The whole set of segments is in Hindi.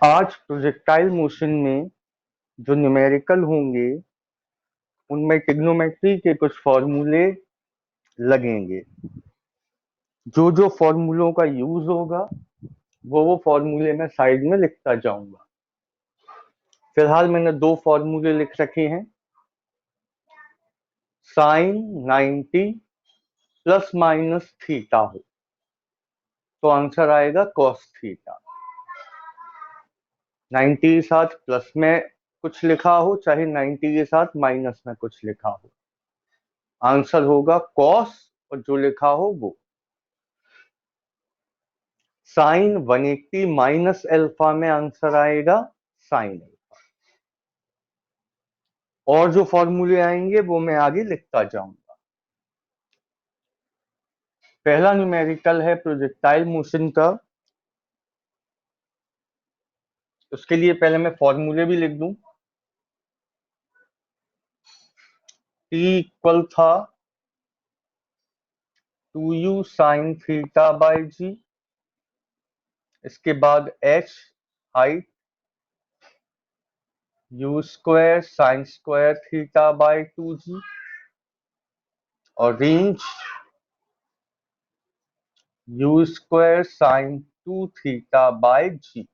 आज प्रोजेक्टाइल मोशन में जो न्यूमेरिकल होंगे उनमें ट्रिग्नोमेट्री के कुछ फॉर्मूले लगेंगे। जो जो फॉर्मूलों का यूज होगा वो फॉर्मूले मैं साइड में लिखता जाऊंगा। फिलहाल मैंने दो फॉर्मूले लिख रखे हैं। साइन 90 प्लस माइनस थीटा हो तो आंसर आएगा कॉस थीटा। 90 के साथ प्लस में कुछ लिखा हो चाहे 90 के साथ माइनस में कुछ लिखा हो, आंसर होगा कॉस और जो लिखा हो वो। साइन 180 माइनस एल्फा में आंसर आएगा साइन एल्फा। और जो फॉर्मूले आएंगे वो मैं आगे लिखता जाऊंगा। पहला न्यूमेरिकल है प्रोजेक्टाइल मोशन का। उसके लिए पहले मैं फॉर्मूले भी लिख दूं। T इक्वल था 2u साइन थीटा बाई जी। इसके बाद h height, u square sine square theta by 2g और range u square sine 2 theta by g.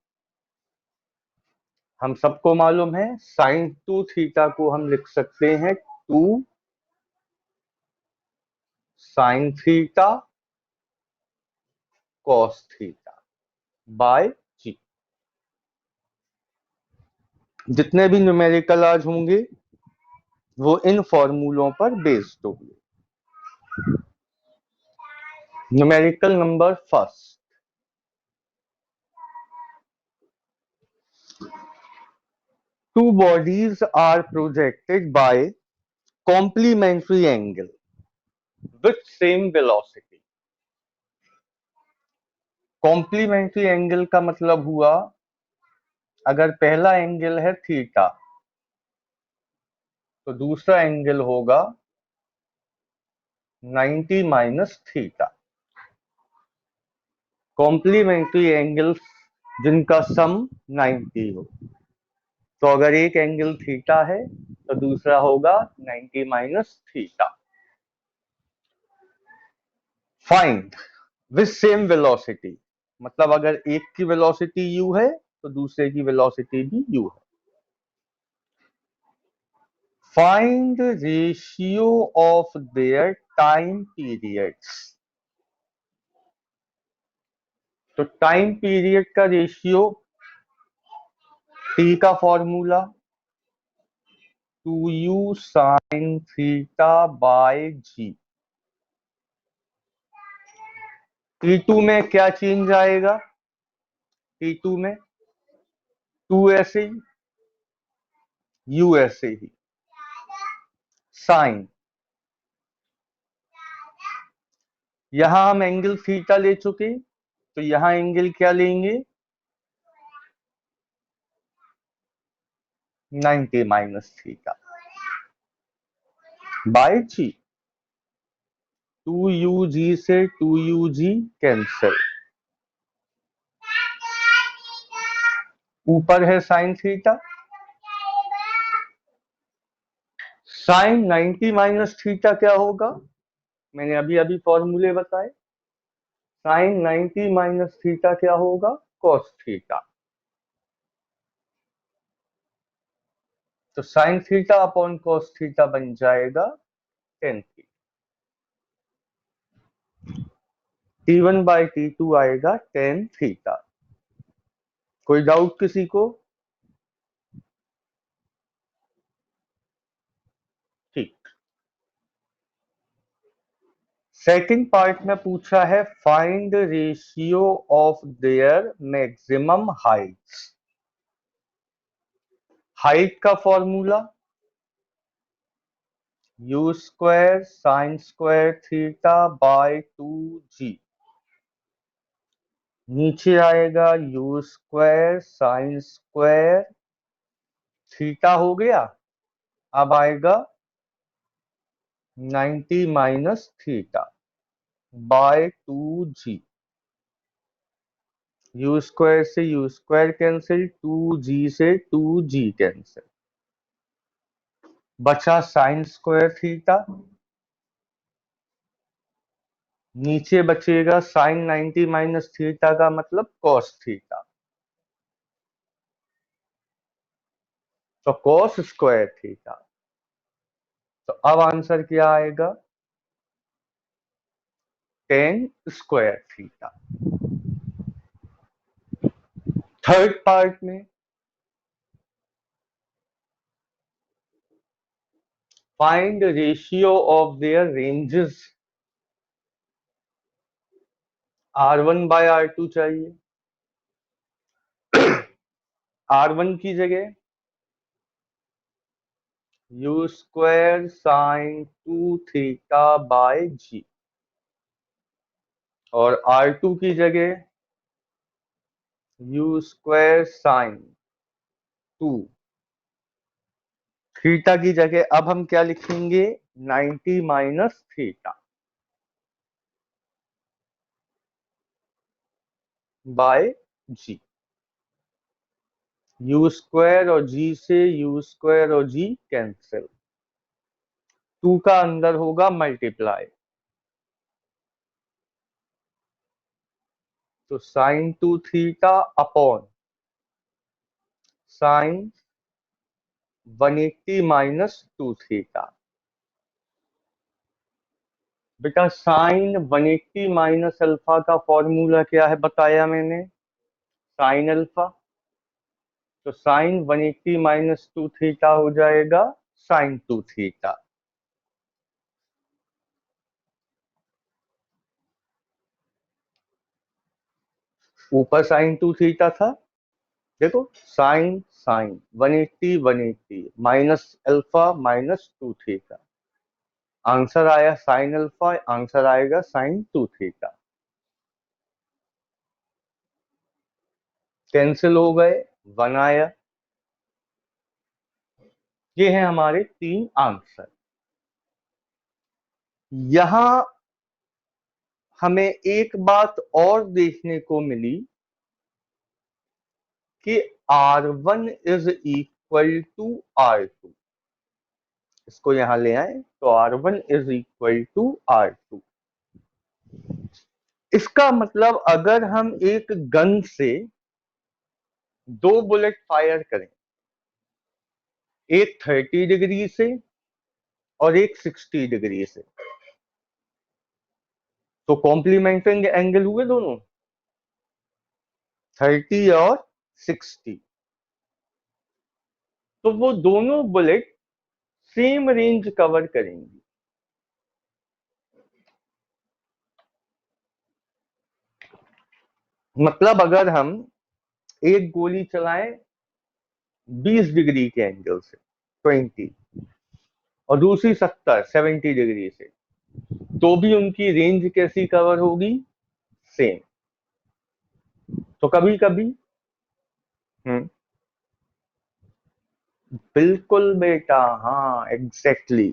हम सबको मालूम है साइन 2 थीटा को हम लिख सकते हैं 2 sine theta cos theta by g. जितने भी न्यूमेरिकल आज होंगे वो इन फॉर्मूलों पर बेस्ड होंगे। Numerical number first, two bodies are projected by complementary angle with same velocity। Complementary angle का मतलब हुआ अगर पहला एंगल है थीटा तो दूसरा एंगल होगा 90 माइनस थीटा। कॉम्प्लीमेंट्री एंगल्स जिनका सम 90 हो, तो अगर एक एंगल थीटा है तो दूसरा होगा 90 minus theta. Find with same velocity, मतलब अगर एक की वेलोसिटी u है तो दूसरे की वेलोसिटी भी u है। Find ratio of their time periods. तो टाइम पीरियड का रेशियो t का formula 2u sine theta by g. T2 में क्या चेंज आएगा? T2 में 2 ऐसे ही, u ऐसे ही। साइन, यहां हम एंगल थीटा ले चुके तो यहां एंगल क्या लेंगे? 90 minus theta by ji. 2ug से 2ug कैंसिल, ऊपर है sine theta. Sine 90 minus theta क्या होगा? मैंने अभी अभी फॉर्मूले बताए। साइन 90 माइनस थीटा क्या होगा? Cos theta. तो sine theta upon cos theta बन जाएगा tan theta. T1 by T2 आएगा टेन थीटा। कोई डाउट किसी को? ठीक। सेकंड पार्ट में पूछा है find ratio of their maximum heights. Height का formula u square sine square theta by 2g। नीचे आएगा u square sine square theta हो गया। अब आएगा 90 minus theta by 2g। U square से यू स्क्वायर कैंसिल, 2g से 2g कैंसिल, बचा साइन स्क्वायर थीटा, नीचे बचेगा साइन 90 माइनस थीटा का मतलब कॉस थीटा, तो कॉस स्क्वायर थीटा। तो अब आंसर क्या आएगा, tan square theta. Third part में find ratio of their ranges, R1/R2 चाहिए। R1 की जगह यू स्क्वायर साइन 2 थीटा/g, और R2 की जगह यू स्क्वायर साइन 2, थीटा की जगह अब हम क्या लिखेंगे, 90 minus theta by g. U square और जी से यू स्क्वायर और जी कैंसिल, 2 का अंदर होगा मल्टीप्लाई, तो sine 2 theta upon sine 180 minus 2 theta. बेटा साइन 180 माइनस अल्फा का फॉर्मूला क्या है बताया मैंने, साइन अल्फा, तो साइन 180 माइनस 2 थीटा हो जाएगा साइन 2 थीटा। ऊपर साइन 2 थीटा था, देखो sine sine 180 180 minus alpha minus 2 theta, answer आया साइन अल्फा, आंसर आएगा साइन 2 थीटा। कैंसिल हो गए, 1 आया। ये है हमारे 3 आंसर। यहां हमें एक बात और देखने को मिली कि R1 is equal to R2, इसको यहां ले आए तो R1 is equal to R2। इसका मतलब अगर हम एक गन से 2 बुलेट फायर करें, एक 30 डिग्री से और एक 60 डिग्री से, तो कॉम्प्लीमेंटिंग एंगल हुए दोनों 30 और 60, तो वो दोनों बुलेट सेम रेंज कवर करेंगी। मतलब अगर हम एक गोली चलाएं 20 डिग्री के एंगल से 20, और दूसरी 70 डिग्री से, तो भी उनकी रेंज कैसी कवर होगी, सेम। तो कभी कभी बिल्कुल बेटा, हाँ एग्जैक्टली,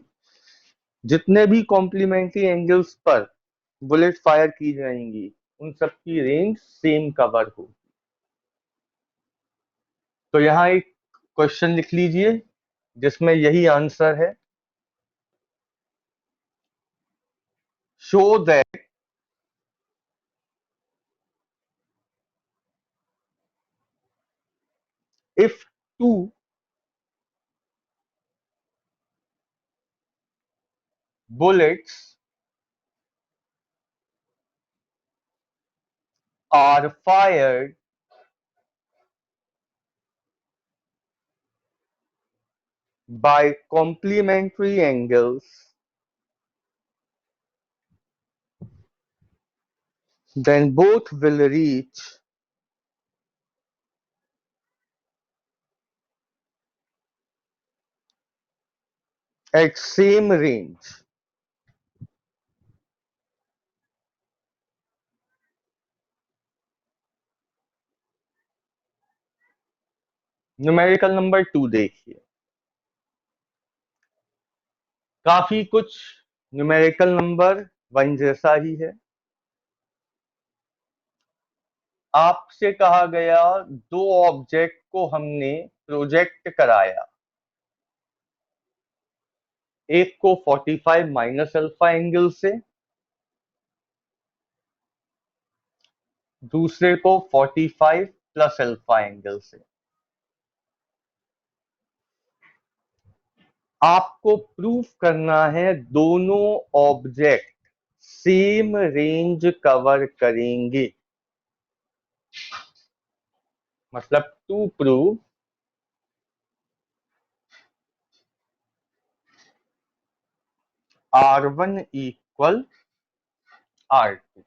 जितने भी कॉम्प्लीमेंट्री एंगल्स पर बुलेट फायर की जाएंगी उन सबकी रेंज सेम कवर होगी। तो यहाँ एक क्वेश्चन लिख लीजिए जिसमें यही आंसर है, show that if two bullets are fired by complementary angles, then both will reach at same range. Numerical number 2 देखिए, काफी कुछ न्यूमेरिकल नंबर 1 जैसा ही है। आपसे कहा गया दो ऑब्जेक्ट को हमने प्रोजेक्ट कराया, एक को 45 माइनस अल्फा एंगल से, दूसरे को 45 प्लस अल्फा एंगल से। आपको प्रूफ करना है दोनों ऑब्जेक्ट सेम रेंज कवर करेंगे। मतलब to prove R1 equal R2,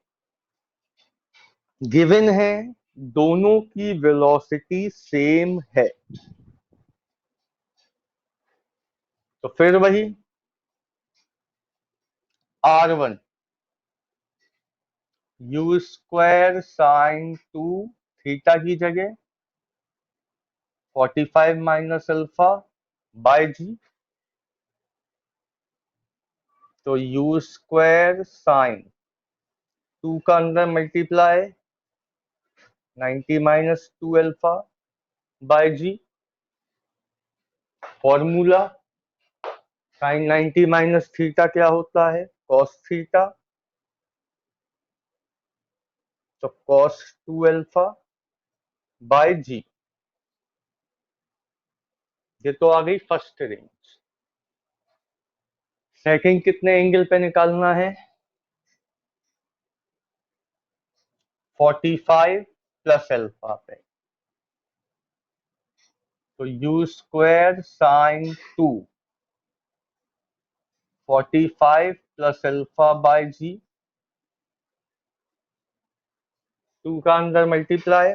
given है दोनों की वेलोसिटी सेम है, तो फिर वही R1 you square sine 2 theta की जगह 45 माइनस अल्फा बाय जी, तो यू स्क्वायर साइन 2 का अंदर multiply 90 minus 2 alpha by g, formula sine 90 minus theta क्या होता है, कॉस थीटा, तो कॉस 2 अल्फा बाय जी। ये तो आ गई फर्स्ट रेंज। सेकंड कितने एंगल पे निकालना है, 45 प्लस अल्फा पे, तो u square sine 2 45 plus alpha by g, 2 का अंदर multiply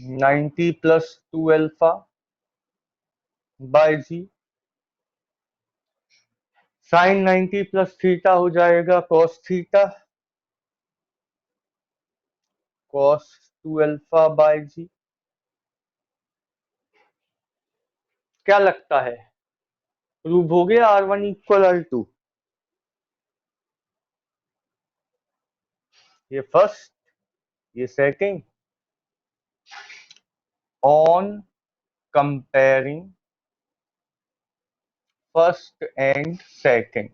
90 plus 2 alpha by g, sine 90 plus theta हो जाएगा cos theta, cos 2 alpha by जी। क्या लगता है प्रूव हो गया R1 इक्वल R2? ये फर्स्ट, ये second. On comparing first and second,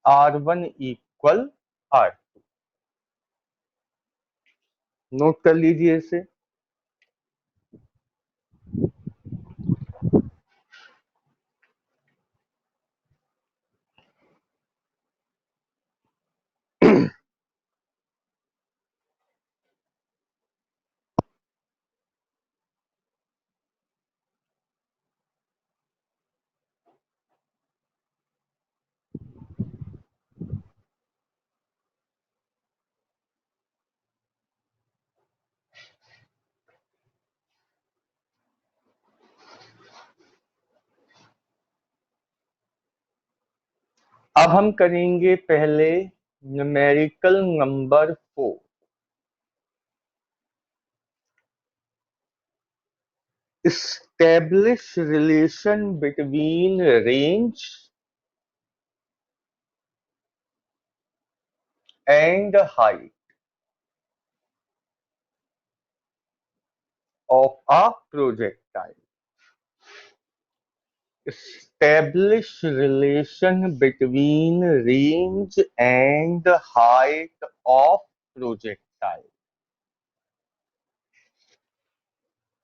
R1 equal R2, note कर लीजिए इसे। अब हम करेंगे पहले numerical number 4। Establish relation between range and height of a projectile. Establish relation between range and height of projectile.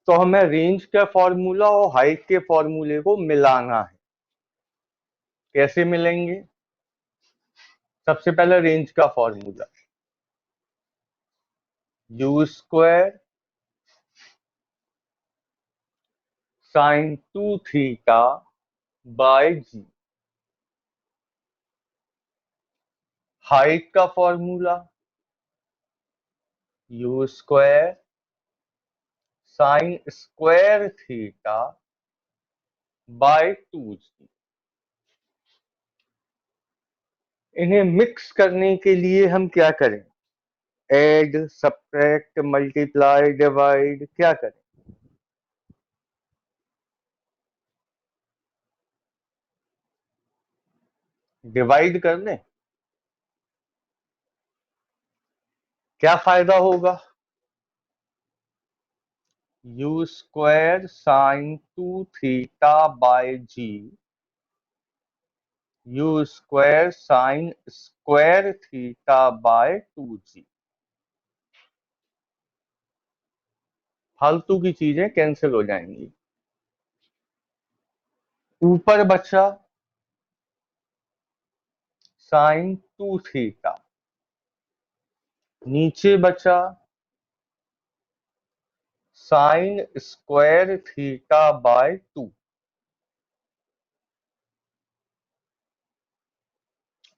तो हमें रेंज का फॉर्मूला और हाइट के फॉर्मूले को मिलाना है। कैसे मिलेंगे? सबसे पहले रेंज का formula, u square sine 2 theta by g. Height का formula, u square sine square theta by 2 g. इन्हें मिक्स करने के लिए हम क्या करें? ऐड, सब्ट्रैक्ट, मल्टीप्लाई, डिवाइड, क्या करें? डिवाइड कर दें। क्या फायदा होगा? u square sine 2 theta by जी, u square sine square theta by 2g। फालतू की चीजें कैंसिल हो जाएंगी। ऊपर बचा साइन 2 थीटा, नीचे बचा साइन स्क्वायर थीटा बाय 2।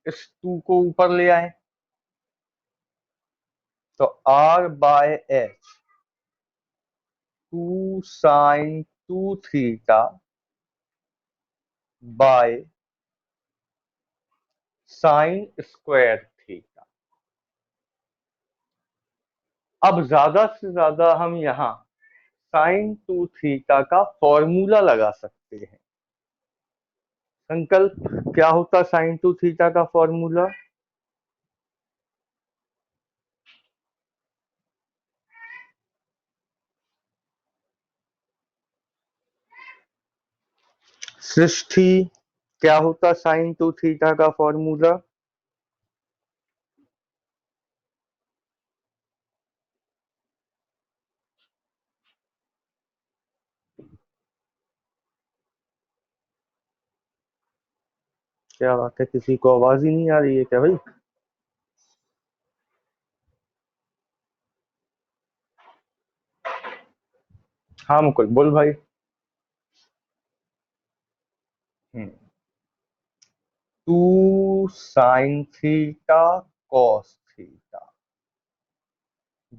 इस 2 को ऊपर ले आए तो r by h 2 sine 2 theta by sine square theta. अब ज्यादा से ज्यादा हम यहाँ साइन 2 थीटा का फॉर्मूला लगा सकते हैं। संकल्प क्या होता साइन 2 थीटा का फॉर्मूला? सृष्टि क्या होता साइन 2 थीटा का फॉर्मूला? क्या बात है, किसी को आवाज ही नहीं आ रही है क्या भाई? हाँ मुकुल बोल भाई। 2 sin theta cos theta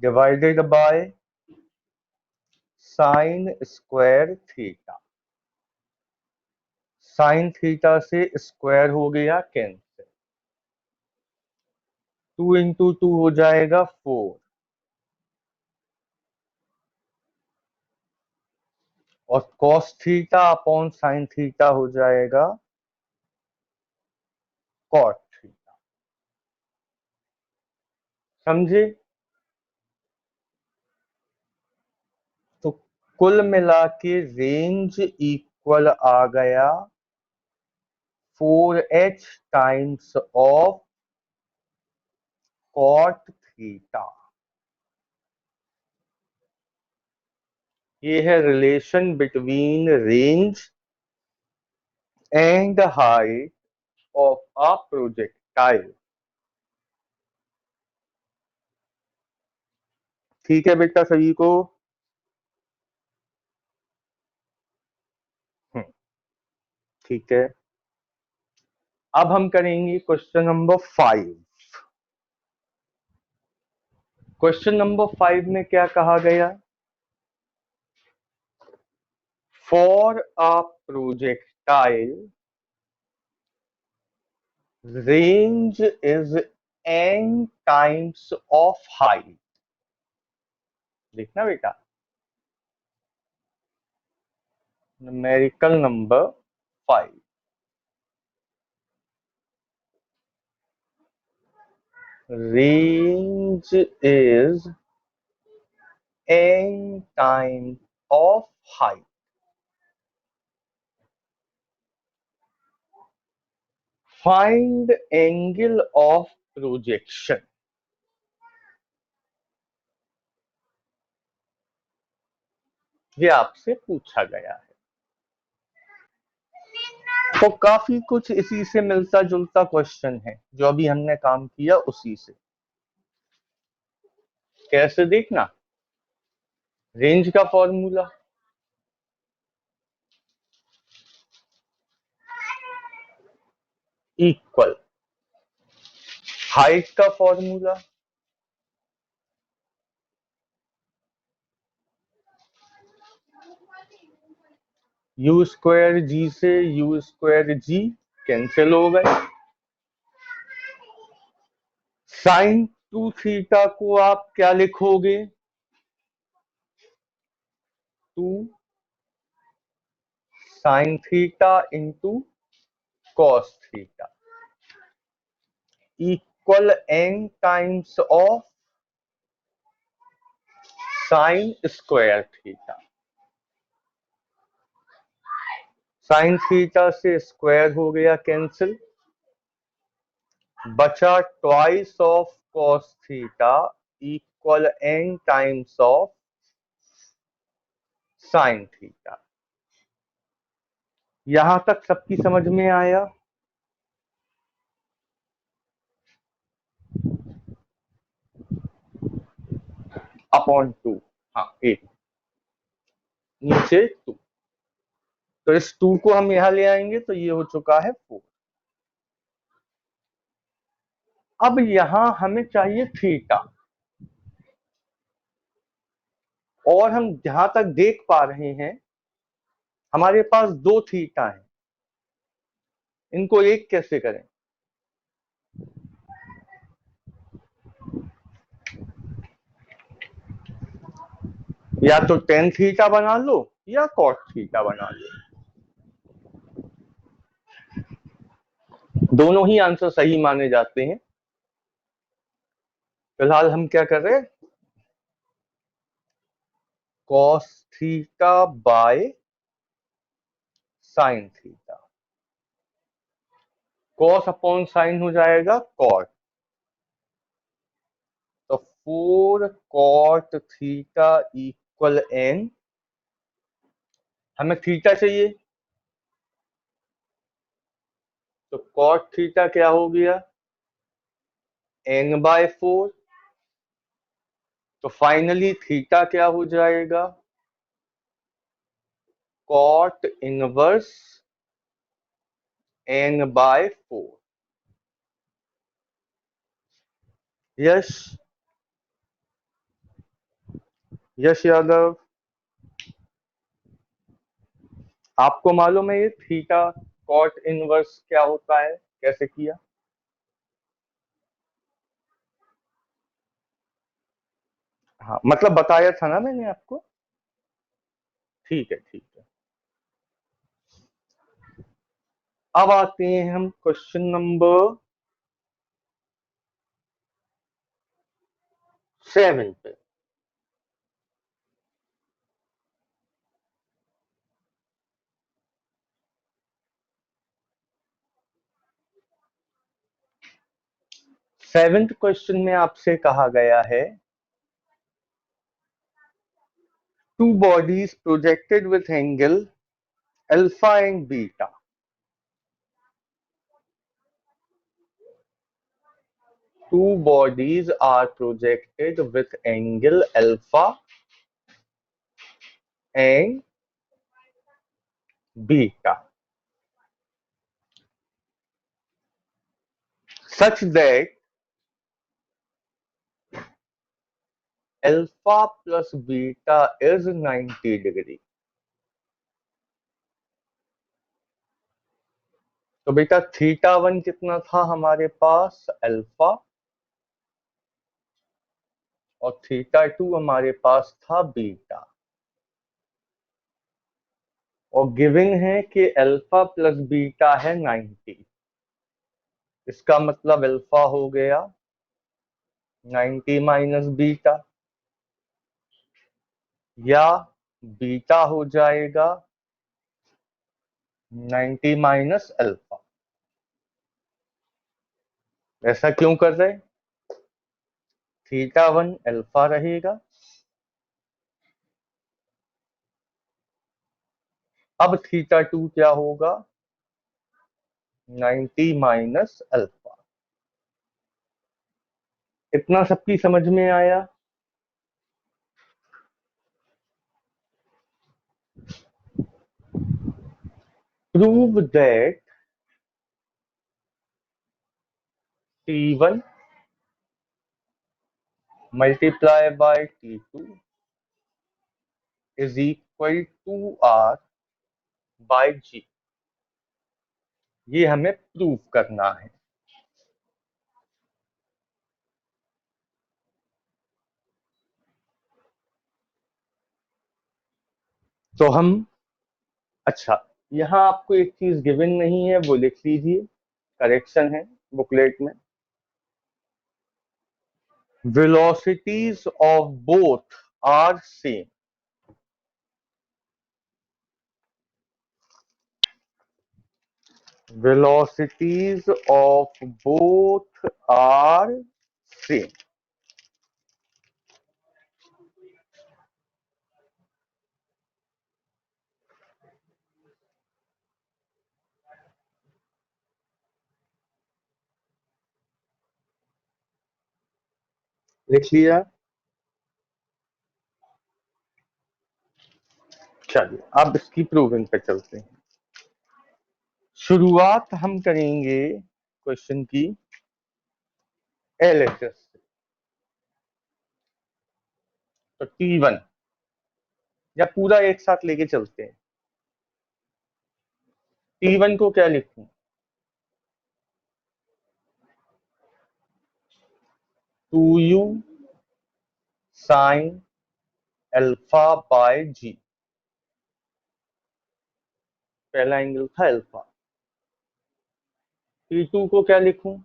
divided by sine square theta. Sine theta से स्क्वायर हो गया कैंसिल, 2 इंटू 2 हो जाएगा 4, और cos theta upon sine theta हो जाएगा कॉट थीटा। समझे? तो कुल मिला के रेंज इक्वल आ गया 4h times of cot theta. ये है relation between range and height of a projectile. ठीक है बेटा सभी को? हम्म, ठीक है। अब हम करेंगे क्वेश्चन नंबर 5। क्वेश्चन नंबर 5 में क्या कहा गया? For a projectile range is n times of height. देखना बेटा, numerical number 5, range is n times of height. Find angle of projection. ये आपसे पूछा गया है। तो काफी कुछ इसी से मिलता जुलता क्वेश्चन है, जो अभी हमने काम किया उसी से। कैसे देखना? रेंज का फॉर्मूला इक्वल हाइट का फॉर्मूला यू स्क्वायर जी से यू स्क्वायर जी कैंसिल हो गए। साइन 2 थीटा को आप क्या लिखोगे? 2 sine theta into cos theta equal n times of sine square theta. Sine theta से स्क्वायर हो गया कैंसिल, बचा twice of cos theta equal n times of sine theta. यहां तक सबकी समझ में आया? अपॉन 2, हाँ 8, नीचे 2, तो इस 2 को हम यहां ले आएंगे तो ये हो चुका है 4। अब यहां हमें चाहिए थीटा, और हम जहां तक देख पा रहे हैं हमारे पास 2 थीटा है, इनको एक कैसे करें? या तो टेन थीटा बना लो या कॉट थीटा बना लो, दोनों ही आंसर सही माने जाते हैं। फिलहाल हम क्या कर रहे हैं, cos theta by sign theta. Cos upon sine हो जाएगा कॉट, तो 4 कॉट थीटा इक्वल n। हमें थीटा चाहिए, तो कॉट थीटा क्या हो गया, n/4। तो फाइनली थीटा क्या हो जाएगा, कॉट इनवर्स n/4। यश, यश यादव, आपको मालूम है ये थीटा कॉट इनवर्स क्या होता है, कैसे किया? हाँ मतलब बताया था ना मैंने आपको। ठीक है ठीक है। अब आते हैं हम क्वेश्चन नंबर 7 पे। सेवेंथ क्वेश्चन में आपसे कहा गया है, two bodies projected with angle alpha and beta. Two bodies are projected with angle alpha and beta such that alpha plus beta is 90 degree। तो बेटा थीटा 1 कितना था हमारे पास, अल्फा, और थीटा 2 हमारे पास था बीटा, और गिविंग है कि अल्फा प्लस बीटा है 90। इसका मतलब अल्फा हो गया 90 माइनस बीटा, या बीटा हो जाएगा 90 माइनस अल्फा। ऐसा क्यों कर रहे, थीटा 1 अल्फा रहेगा, अब थीटा 2 क्या होगा, 90 माइनस अल्फा। इतना सबकी समझ में आया? Prove that T1 multiply by T2 is equal to R by G। ये हमें प्रूव करना है। तो हम, अच्छा यहां आपको एक चीज गिवन नहीं है वो लिख लीजिए, करेक्शन है बुकलेट में। velocities of both are same. Velocities of both are same. लिख लिया? चलिए अब इसकी प्रूविंग पे चलते हैं। शुरुआत हम करेंगे क्वेश्चन की एलएचएस से। तो T1 या पूरा एक साथ लेके चलते हैं। T1 को क्या लिखूं? 2u साइन अल्फा बाय जी। पहला एंगल था अल्फा। T2 को क्या लिखूं?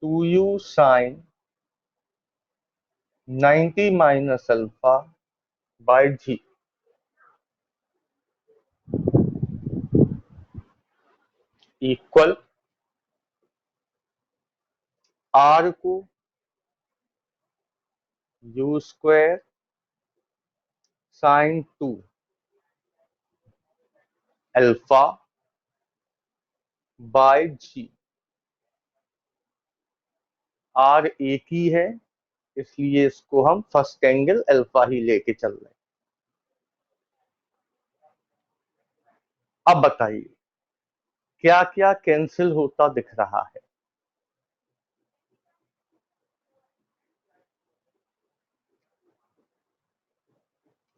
2u sine 90 minus alpha by g equal R को u square sine 2 alpha by g. R एक ही है, इसलिए इसको हम फर्स्ट एंगल अल्फा ही लेके चल रहे हैं। अब बताइए क्या क्या कैंसिल होता दिख रहा है?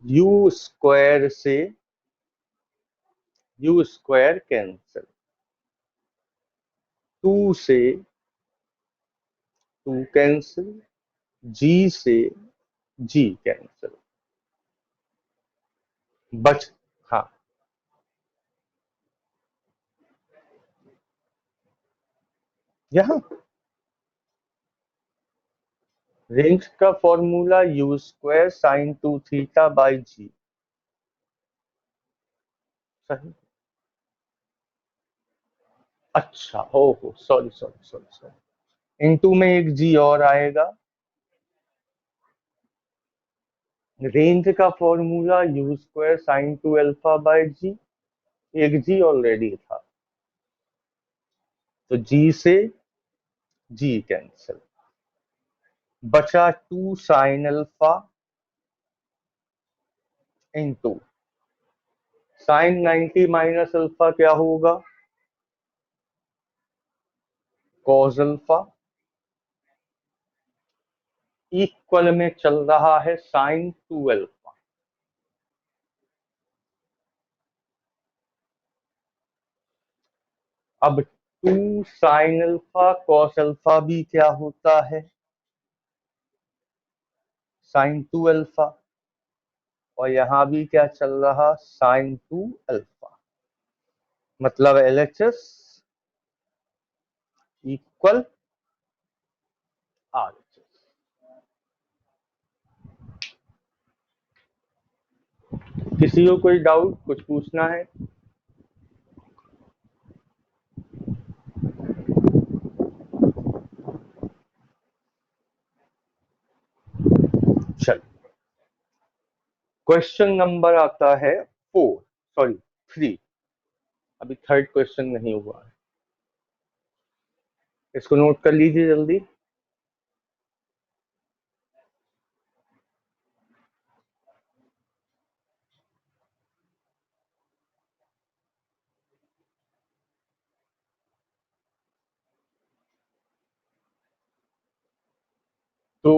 यू स्क्वायर से यू स्क्वायर कैंसिल, 2 से 2 कैंसिल, जी से जी कैंसिल बच। हाँ, यहां रेंज का formula u square sine 2 theta by जी। सही। अच्छा, हो sorry sorry sorry sorry, into में एक जी और आएगा। रेंज का formula u square sine 2 alpha by जी, एक जी ऑलरेडी था, तो जी से जी कैंसिल, बचा 2 sine alpha into sine 90 minus alpha क्या होगा? कॉस अल्फा इक्वल में चल रहा है साइन 2 अल्फा। अब 2 साइन अल्फा कॉस अल्फा भी क्या होता है? Sine 2 alpha. और यहां भी क्या चल रहा? Sine 2 alpha. मतलब एलएचएस इक्वल आरएचएस। किसी को कोई डाउट, कुछ पूछना है? चल, क्वेश्चन नंबर आता है 4, सॉरी 3। अभी थर्ड क्वेश्चन नहीं हुआ है, इसको नोट कर लीजिए जल्दी। तो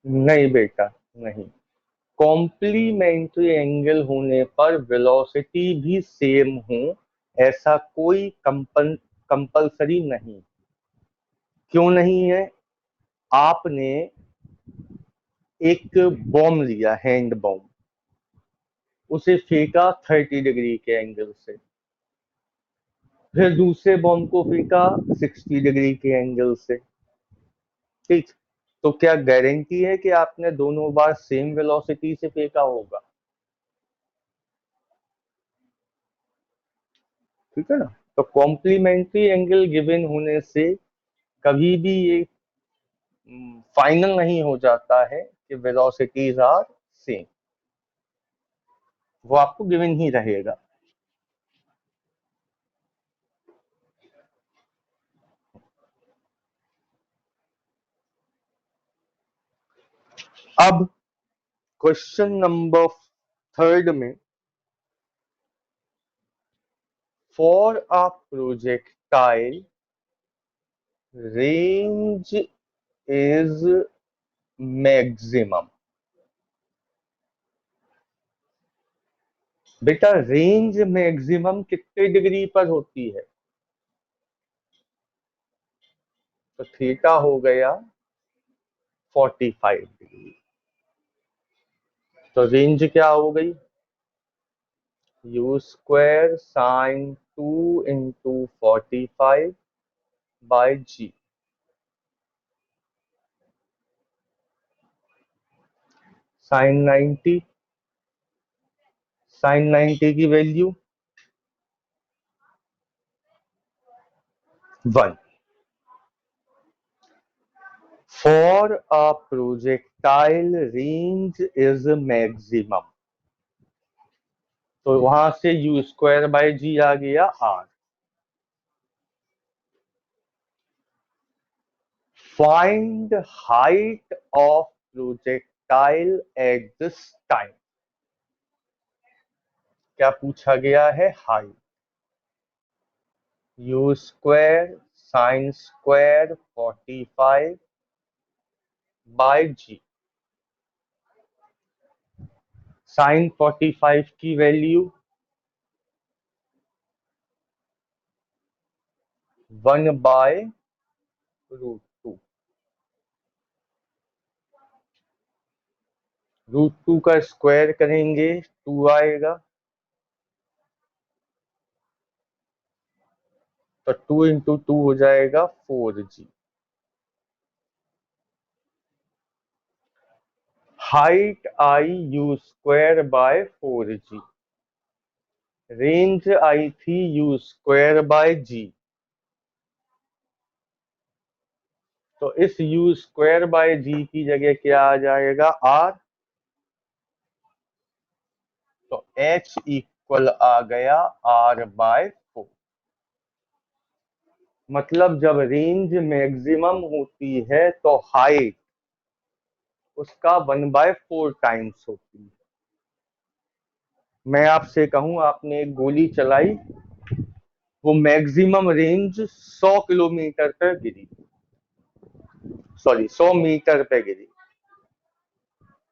नहीं बेटा, नहीं। कॉम्प्लीमेंट्री एंगल होने पर वेलोसिटी भी सेम हो, ऐसा कोई कंपलसरी नहीं। क्यों नहीं है? आपने एक बॉम्ब लिया, हैंड बॉम्ब, उसे फेंका 30 डिग्री के एंगल से, फिर दूसरे बॉम्ब को फेंका 60 डिग्री के एंगल से। ठीक, तो क्या गारंटी है कि आपने दोनों बार सेम वेलोसिटी से फेंका होगा? ठीक है ना। तो कॉम्प्लीमेंट्री एंगल गिवन होने से कभी भी ये फाइनल नहीं हो जाता है कि वेलोसिटीज आर सेम, वो आपको गिवन ही रहेगा। अब क्वेश्चन नंबर थर्ड में, for a projectile range is maximum. बेटा रेंज मैक्सिमम कितने डिग्री पर होती है? तो थीटा हो गया 45 डिग्री। तो रेंज क्या हो गई? u² sin 2 × 45/g। sin 90, sin 90 की value 1। For a projectile range is maximum, तो वहां से u² आ गया r। Find height of projectile at this time. क्या पूछा गया है? हाइट। u²sin²45/g। sin 45 की वैल्यू 1/√2। √2 का स्क्वायर करेंगे 2 आएगा, तो 2 × 2 हो जाएगा 4g। Height I u²/4g, range I थी u²/g। तो इस u²/g की जगह क्या आ जाएगा? r। तो h इक्वल आ गया r/4। मतलब जब रेंज मैक्सिमम होती है तो हाइट उसका 1/4 टाइम्स होती है। मैं आपसे कहूं, आपने एक गोली चलाई, वो मैक्सिमम रेंज 100 किलोमीटर पर गिरी, सॉरी 100 मीटर पे गिरी,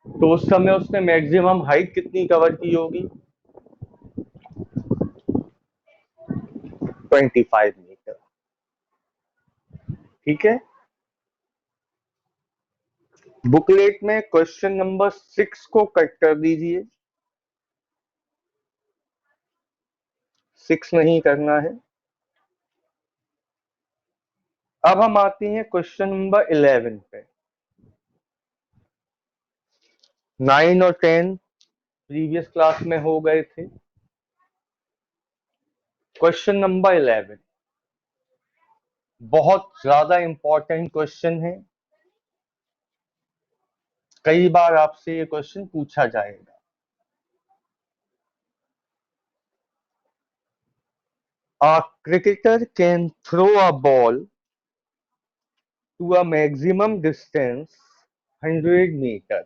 तो उस समय उसने मैक्सिमम हाइट कितनी कवर की होगी? 25 मीटर। ठीक है। बुकलेट में क्वेश्चन नंबर 6 को कट कर दीजिए, 6 नहीं करना है। अब हम आते हैं क्वेश्चन नंबर 11 पे। 9 और 10 प्रीवियस क्लास में हो गए थे। क्वेश्चन नंबर 11 बहुत ज्यादा इंपॉर्टेंट क्वेश्चन है, कई बार आपसे ये क्वेश्चन पूछा जाएगा। A cricketer can throw a ball to a maximum distance 100 meter.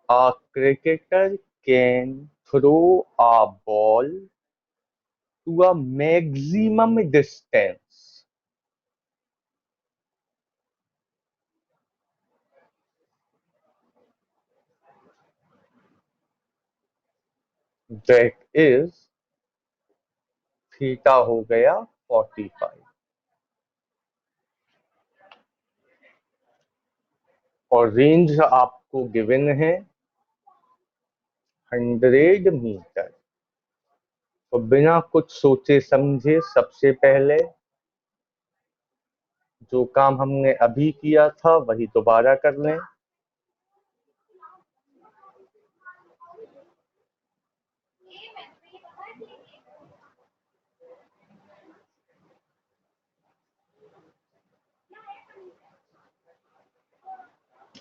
A cricketer can throw a ball to a maximum distance that is theta हो गया 45, और रेंज आपको गिवन है 100 मीटर। तो बिना कुछ सोचे समझे सबसे पहले जो काम हमने अभी किया था वही दोबारा कर लें।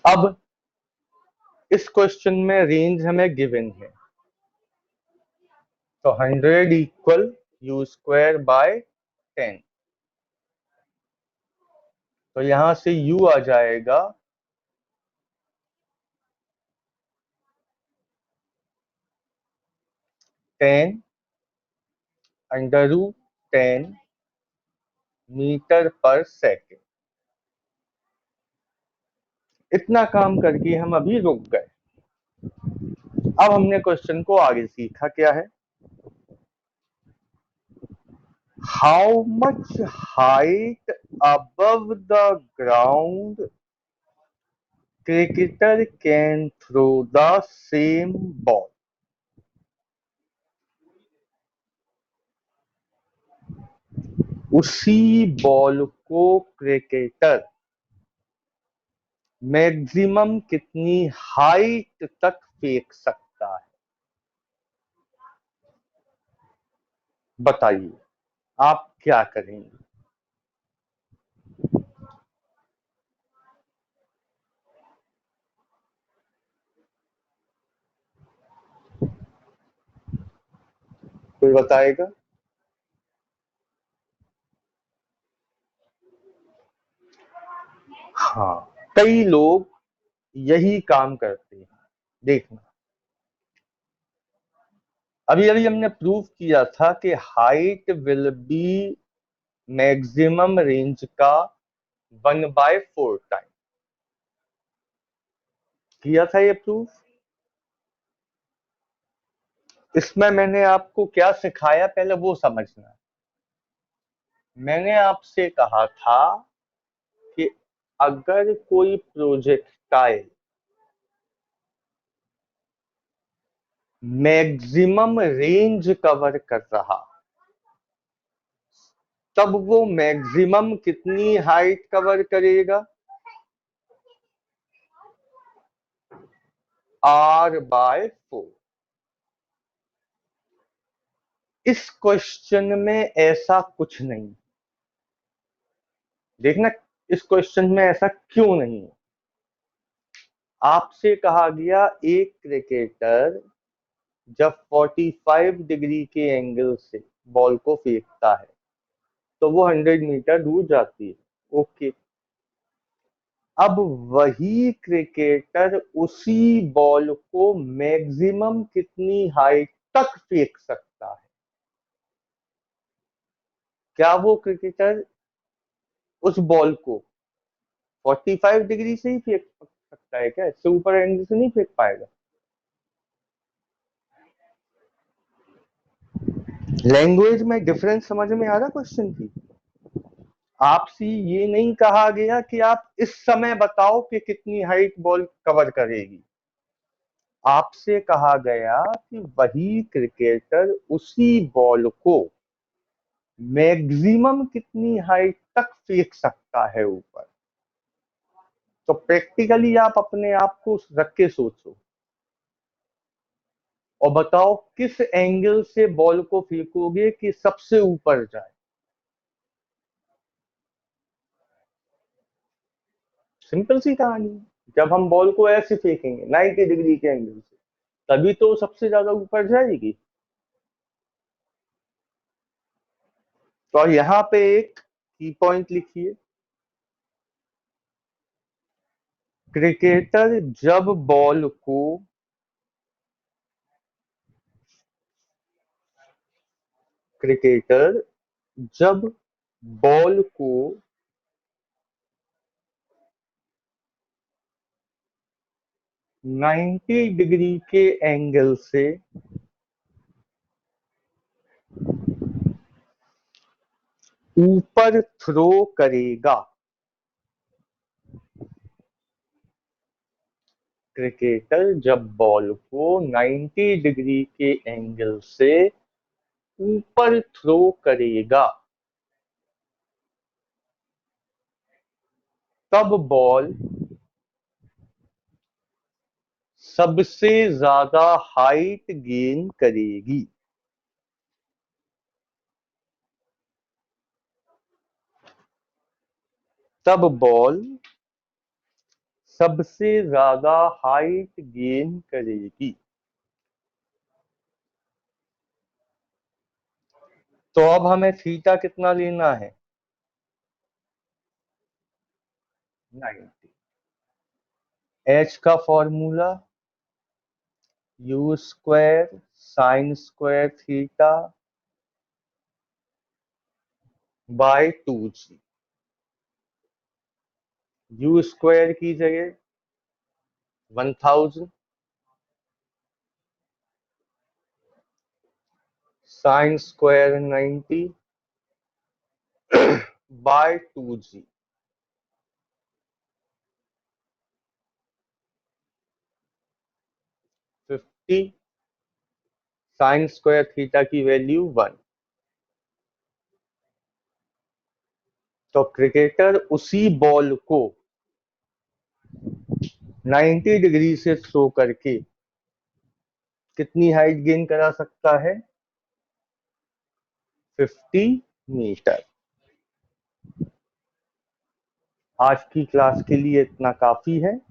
अब इस क्वेश्चन में रेंज हमें गिवन है, तो 100 इक्वल यू स्क्वायर बाय 10। तो यहां से u आ जाएगा 10 √10 मीटर पर सेकेंड। इतना काम करके हम अभी रुक गए। अब हमने क्वेश्चन को आगे सीखा क्या है। How much height above the ground cricketer can throw the same ball। उसी बॉल को क्रिकेटर मैक्सिमम कितनी हाइट तक फेंक सकता है, बताइए आप क्या करेंगे। कोई बताएगा। हाँ, कई लोग यही काम करते हैं। देखना, अभी अभी हमने प्रूव किया था कि height will be maximum range का 1/4 टाइम किया था ये प्रूफ। इसमें मैंने आपको क्या सिखाया पहले वो समझना। मैंने आपसे कहा था कि अगर कोई प्रोजेक्टाइल मैक्सिमम रेंज कवर कर रहा, तब वो मैक्सिमम कितनी हाइट कवर करेगा, R/4। इस क्वेश्चन में ऐसा कुछ नहीं। देखना, इस क्वेश्चन में ऐसा क्यों नहीं है। आपसे कहा गया एक क्रिकेटर जब 45 डिग्री के एंगल से बॉल को फेंकता है तो वो 100 मीटर दूर जाती है। ओके, अब वही क्रिकेटर उसी बॉल को मैक्सिमम कितनी हाइट तक फेंक सकता है। क्या वो क्रिकेटर उस बॉल को 45 डिग्री से ही फेंक सकता है क्या, इससे ऊपर एंगल से नहीं फेंक पाएगा। लैंग्वेज में डिफरेंस समझ में आ रहा क्वेश्चन की। आपसे ये नहीं कहा गया कि आप इस समय बताओ कि कितनी हाइट बॉल कवर करेगी। आपसे कहा गया कि वही क्रिकेटर उसी बॉल को मैक्सिमम कितनी हाइट तक फेंक सकता है ऊपर। तो प्रैक्टिकली आप अपने आप को रख के सोचो और बताओ किस एंगल से बॉल को फेंकोगे कि सबसे ऊपर जाए। सिंपल सी कहानी है। जब हम बॉल को ऐसे फेंकेंगे 90 डिग्री के एंगल से, तभी तो सबसे ज्यादा ऊपर जाएगी। तो यहां पे एक की पॉइंट लिखिए। क्रिकेटर जब बॉल को क्रिकेटर जब बॉल को 90 डिग्री के एंगल से ऊपर थ्रो करेगा, क्रिकेटर जब बॉल को 90 डिग्री के एंगल से ऊपर थ्रो करेगा तब बॉल सबसे ज्यादा हाइट गेन करेगी। तब बॉल सबसे ज्यादा हाइट गेन करेगी। तो अब हमें थीटा कितना लेना है? 90। एच का formula u² sin² theta by 2g। u² की जगह 1000, sin² 90 bye 2g। 50, sin² theta की वैल्यू 1। तो क्रिकेटर उसी बॉल को 90 डिग्री से थ्रो करके कितनी हाइट गेन करा सकता है? 50 मीटर। आज की क्लास के लिए इतना काफी है।